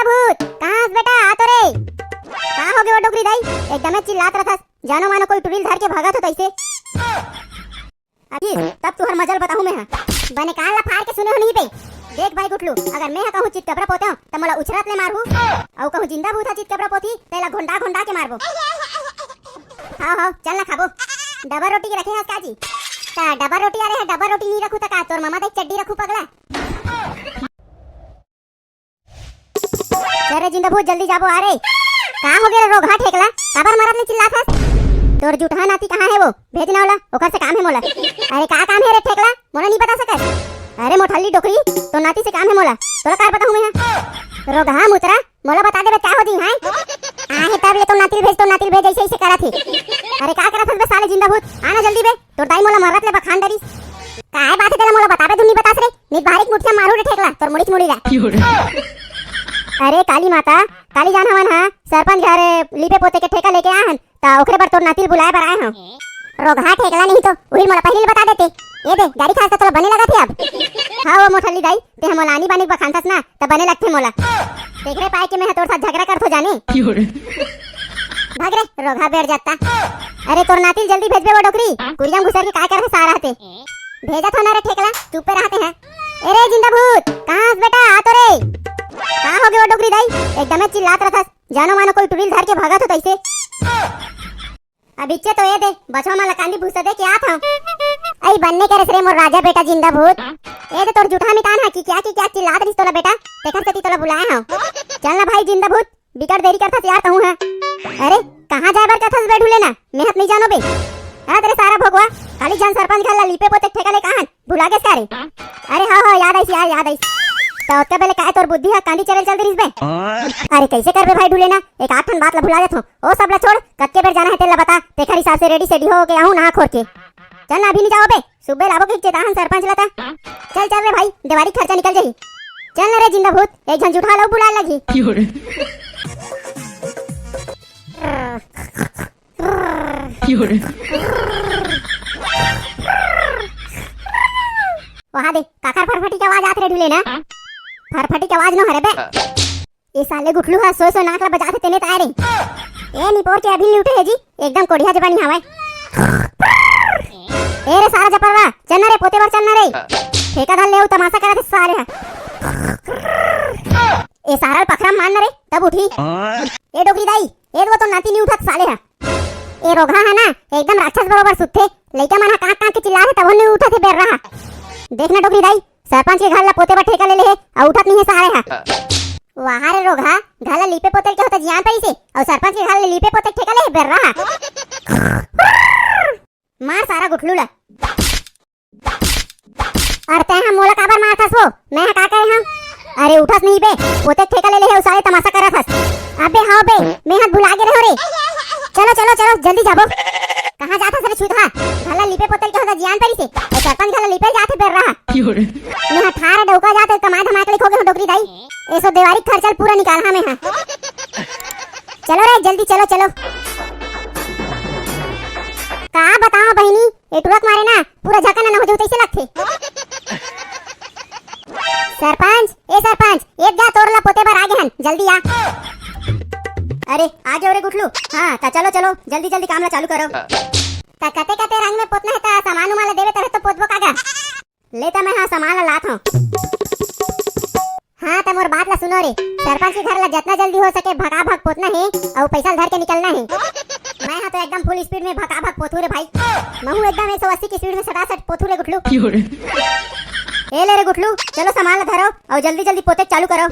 जिंदा भूत, कहाँ हस बेटा? आ तो रे। कहाँ हो गए वो डोकरी दाई? एकदम चिल्लात रहा था, जानो मानो कोई टुरिल धर के भागा था तैसे। अभी तब तुहर मजल बताऊं मैं। बने कान ला फाड़ के सुने हो नहीं पे। देख भाई गुटलू, अगर मैं कहूं चित कबरा पोते हूं त मोला उछरात ले मारहू, औ कहूं जिंदा भूत चित कबरा पोती तेला घोंडा घोंडा के मारबो। हां चल ना खाबो। डबा रोटी के रखे हस काजी? ता डबा रोटी आ रे है, डबा रोटी नहीं रखू त का तोर मामा देख चड्डी रखू पगला। अरे जिंदा भूत जल्दी जाबो। आ रे कहां हो गया रोगा ठेकला? काबर मारत ले चिल्लात हस? तोर जूठा नाती कहां है वो? भेज ना वाला ओकर से काम है मोला। अरे का काम है रे ठेकला? मोला नहीं बता सकत। अरे मोठल्ली डोकरी, तो नाती से काम है मोला, तोला कार बताऊं मैं। रोगा मुतरा मोला बता दे क्या होती है? आ है तब ले तो नाती भेज, तो नाती भेज ऐसे ऐसे करा थी। अरे का करत हस बे साले जिंदा भूत? आना जल्दी बे, तोर दाई मोला मारत ले बखान डरी। काहे बात है तेला मोला बताबे दुनी बतास रे, नी बारीक मुठिया मारू रे ठेकला, तोर मुड़ीच मुड़ीगा। अरे काली माता, काली जान हवन हां, सरपंच घर लीपे पोते के ठेका लेके आहन, ता ओकरे पर तोर नाती बुलाए बर आए हूं। रोगा ठेकला नहीं तो वही मोला पहले बता देते। ये दे गाड़ी खास तोला बने लगा थे अब। हां वो मोठल्ली दाई, ते मोला आनी बानी बखानथस ना त बने लगथे मोला। देख रे पाए के मैं तोर साथ झगड़ा करथो जाने। भाग रे रोगा बैठ जाता। अरे तोर नाती जल्दी भेजबे वो डोकरी, कुरियाम घुसर के काय करथे सारा हते। भेजा थो ना रे ठेकला, चुप पे रहते हैं। अरे जिंदा भूत, कहां हस बेटा? आ तो रे। कहां हो गए वो डोकरी दाई? एकदम चिल्लात रहा था, जानो मानो कोई टुरिल धर के भागा था तैसे। अबिच्चे तो ये दे बचवा माला कांदी भूसा दे क्या था? आई बनने के रे मोर राजा बेटा जिंदा भूत। ए दे तोर जूठा मिटान है कि क्या चिल्लात रही तोला बेटा? देखत कती तोला बुलाया हूं। चल ना भाई जिंदा भूत, बिकट देरी करथस यार कहूं है। अरे कहां जाए बर कथस बैठू लेना, मेहत नहीं जानो बे। हां तेरे सारा भगवा खाली जान सरपंच घर ला लीपे पोते ठेका ले कहां भुला गए सारे। अरे हां याद आई यार याद आई। तो उसके पहले काय तोर बुद्धि है कांदी चल रही बे। अरे कैसे कर बे भाई ढूलेना, एक आठन बात ला भुला जात हो। ओ सब ला छोड़, कत्ते बेर जाना है तेला बता, तेखर हिसाब से रेडी सेडी हो के आऊं ना खोर के। चल ना अभी नहीं जाओ बे, सुबह लाबो के चेताहन सरपंच लता। चल चल रे भाई, दिवाली खर्चा निकल जाई। चल ना रे जिंदा भूत, एक जन जुठा लो बुला लगी। वहां दे काकर फरफटी की आवाज आत रे ढूलेना। फरफटी की आवाज न हरे बे। ये साले गुठलू है सो नाक ला बजाते तेने ताए रे। ए निपोर के अभी नहीं उठे है जी, एकदम कोढ़िया जबानी हवाए। ए रे सारा जपरवा, चल ना रे पोते बर चल ना रे। ठेका धर ले उ तमाशा करत सारे है। ए सारा पखरा मान ना रे, तब उठी। ए डोकरी दाई, ए वो तो नाती नहीं उठत साले है। ए रोगा है ना, एकदम राक्षस बरोबर सुत्थे, लइका मन काट काट के चिल्ला रहे तब नहीं उठत है बेर रहा। देखना डोकरी दाई, सरपंच के घर ला पोते पर ठेका ले ले है और उठत नहीं है सारे है। वहां रे रोगा, घर ला लीपे पोते के होता जियान पैसे और सरपंच के घर ला लीपे पोते ठेका ले बेर रहा। मार सारा गुठलू ला। अरे ते हम मोला काबर मारथस वो? मैं का करे हम? अरे उठस नहीं बे, पोते ठेका ले ले है सारे तमाशा करत हस। अबे हां बे, मैं हाथ भुला के रहो रे। चलो चलो चलो जल्दी जाबो। कहां जाथा सरे छुतहा? घला लीपे पोतल के होता जियान परी से और सरपंच घला लीपे जाथे बेर रहा। मैं थारा डौका जाते कमाए धमाए के लिखोगे डोकरी दाई। ऐसो देवारी खर्चल पूरा निकाल हां मैं हां। चलो रे जल्दी चलो चलो। का बताओ बहिनी, ए टुरक मारे ना पूरा झका ना हो जो तैसे लगथे। सरपंच ए सरपंच, एक जा तोरला पोते बर आगे हन, जल्दी आ। अरे आ जाओ रे गुठलू। हां ता चलो चलो जल्दी जल्दी काम ला चालू करो। ता कते कते रंग में पोतना है ता सामान वाला देवे तरह तो पोतबो कागा। लेता मैं हां सामान ला लात हूं। हां ता मोर बात ला सुनो रे, सरपंच के घर ला जितना जल्दी हो सके भगा भग पोतना है और पैसा धर के निकलना है। मैं हां तो एकदम फुल स्पीड में भगा भग पोथू रे भाई। महू एकदम 180 की स्पीड में सटासट पोथू रे गुठलू। ए ले रे गुठलू, चलो सामान ला धरो और जल्दी जल्दी पोते चालू करो।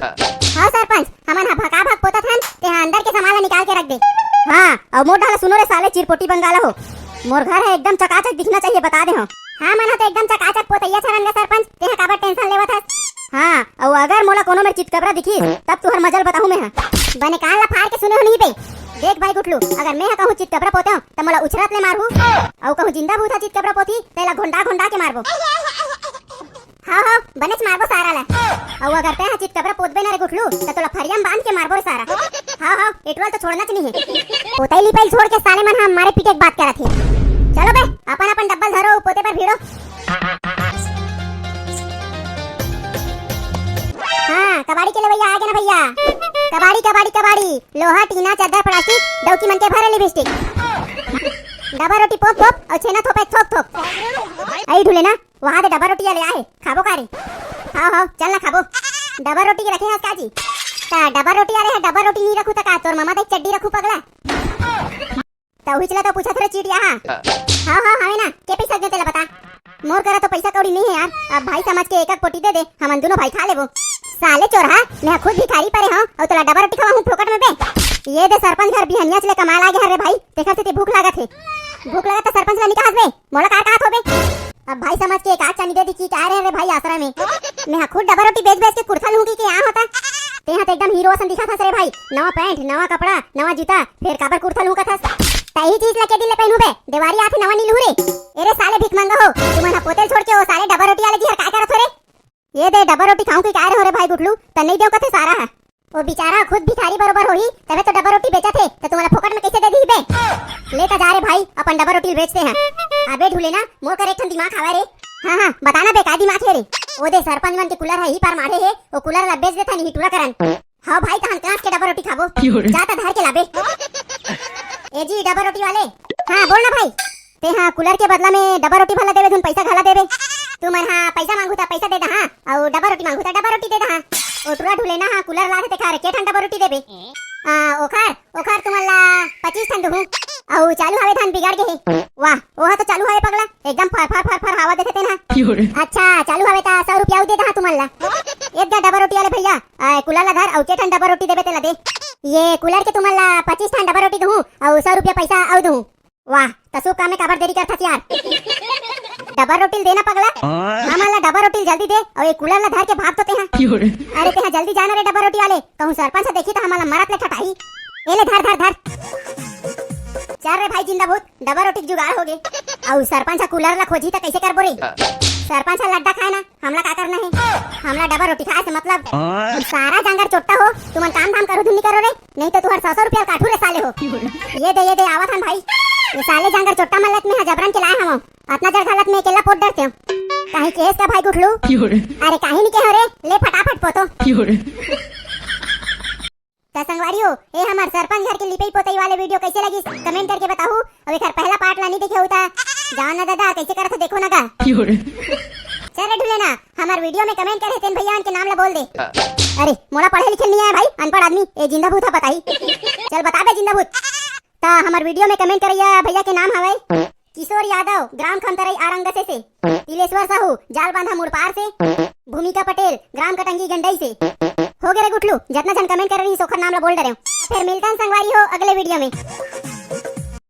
हां सरपंच, हमन हा भगा भग पोता थन, ते अंदर के सामान ला निकाल के रख दे। हां और मोर ढाला सुनो रे साले चिरपोटी बंगाला हो। मोर घर है एकदम चकाचक दिखना चाहिए बता दे हो। हां मन तो एकदम चकाचक पोतैया छरन गे सरपंच, ते काबर टेंशन लेवत हस? हां और अगर मोला कोनो में चितकबरा दिखी तब तुहर मजल बताऊं मैं। बने कान ला फाड़ के सुने हो नहीं बे। देख भाई गुठलू, अगर मैं कहूं चितकबरा पोते हूं त मोला उछरात ले मारहू, और कहूं जिंदा भूत चितकबरा पोती तेला घोंडा घोंडा के मारबो। हां बनेच मारबो सारा ला। और अगर ते चितकबरा पोतबे ना रे गुठलू त तोला फरियाम बांध के मारबो रे सारा। हां एटवल तो छोड़ना च नहीं है। पोतैली पहले छोड़ के साले मन हम मारे पीटे बात करत है। चलो बे अपन अपन डब्बल धरो पोते पर भिड़ो। हाँ कबाड़ी के लिए भैया आ गए ना भैया। कबाड़ी कबाड़ी कबाड़ी लोहा टीना चद्दर प्लास्टिक डौकी मन के भरे लिपस्टिक डबा रोटी पोप पोप और छेना थोपे थोक थोक आई ढुले ना वहां दे डबा रोटी ले आए खाबो कारे हां हां चल ना खाबो डबा रोटी के रखे हस काजी ता डबा रोटी आ रहे है डबा रोटी नहीं रखू ता का तोर मामा दे चड्डी रखू पगला ता हुचला तो पूछा थोड़े चीटिया हां हां हां ना के पैसा दे तेला बता मोर करा तो पैसा कौड़ी नहीं है यार अब भाई समझ के एक एक पोटी दे दे हम दोनों भाई खा लेबो साले चोरहा मैं खुद भिखारी परे हूं और तोला डबा रोटी खवा हूं फोकट में बे ये दे सरपंच घर बिहनिया चले कमाल आ गया रे भाई देखा से भूख लागत है भूख लगा तो सरपंच ला निकाल बे मोला का कहत होबे अब भाई समझ के एक आध चानी दे दी की कह रहे रे भाई आसरा में मैं खुद डबा रोटी बेच बेच के कुर्ता लूंगी कि यहां होता ते हां तो एकदम हीरो सन दिखा था रे भाई नवा पैंट नवा कपड़ा नवा जूता फिर काबर कुर्ता लूंगा था तही चीज लके दिले पहनू बे देवारी आथे नवा नी लूरे एरे साले भीख मांगा हो तुम ना पोतेल छोड़ के वो साले डबा रोटी वाले जी हर काय करत हो रे ये दे डबा रोटी खाऊं की काय रे हो रे भाई गुटलू त नहीं देव कथे सारा है वो बेचारा खुद भिखारी बरोबर होही तबे तो डबा रोटी बेचा थे तो तुम्हारा फोकट में कैसे दे दी बे लेकर जा रे भाई अपन डबा रोटी बेचते हैं अबे ढूले ना मोर कर एक ठन दिमाग खावा रे हां हां बताना बे का दिमाग है रे ओ दे सरपंच मन के कूलर है ही पार मारे है वो कूलर ला बेच देता नहीं टूरा करन हां भाई कहां कांच के डबा रोटी खाबो जाता धार के लाबे ए जी डबा रोटी वाले हां बोल ना भाई ते हां कूलर के बदला में डबा रोटी भला देबे तुम पैसा घला देबे तू मन हां पैसा मांगू ता पैसा दे दा हां और डबा रोटी मांगू ता डबा रोटी दे दा हां ओ टुरा ढुले ना हां कूलर ला दे खा रे के ठंडा डबा रोटी देबे ओखार तुम्हाला 25 ठंड हूं औ चालू हवे धान बिगाड़ के है वाह ओहा तो चालू हवे पगला एकदम फर फर फर फर हवा देते ना अच्छा चालू हवे ता 100 रुपया दे दा तुम्हाला एक दा डबा रोटी वाले भैया कूलर ला धर औ के ठंड डबा रोटी देबे तेला दे ये कूलर के तुम्हाला 25 ठंड डबा रोटी दूं और 100 रुपया पैसा आउ दूं वाह तसु काम में काबर देरी करथस यार डबा रोटी देना पगला हमारा डबा रोटी जल्दी दे और ये कूलर ला धर के भाग तो ते अरे ते जल्दी जाना रे डबा रोटी वाले कहूं सरपंच से देखी तो हमारा मरत ले ठटाई एले धर धर धर चार रे भाई जिंदाबाद डबा रोटी जुगाड़ हो गए और सरपंच कूलर ला खोजी तो कैसे करबो रे सरपंच लड्डा खाए ना हमला का करना है हमला डबा रोटी खाए से मतलब सारा जंगर चोट्टा हो तुम काम धाम करो धुनी करो रे नहीं तो तुहर 100 रुपया काठू रे साले हो ये दे आवत हन भाई ये साले जंगर चोट्टा मल्लत में जबरन के लाए हम अपना जड़ हालत में अकेला पोट डरते हो काहे केस का भाई गुठलू अरे काहे नहीं के हो रे ले फटाफट पोतो तो संगवारियों ये हमार सरपंच घर के लिपई पोतई वाले वीडियो कैसे लगी कमेंट करके बताओ और एक पहला पार्ट ला नहीं देखे होता जाओ ना दादा कैसे करत देखो ना का चल ढूले ना हमार वीडियो में कमेंट करे तेन भैया के नाम ला बोल दे अरे मोला पढ़े लिखे नहीं है भाई अनपढ़ आदमी ए जिंदा भूत है बताई चल बता दे जिंदा भूत ता हमार वीडियो में कमेंट करिया भैया के नाम हवे किशोर यादव ग्राम खंतरई आरंगसे से तिलेश्वर साहू जाल बांधा मुड़पार से भूमिका पटेल ग्राम कटंगी गंडई से हो गए रे गुटलू जितना जन कमेंट कर रही सोखर नाम ला बोल डरे फिर मिलता है संगवारी हो अगले वीडियो में।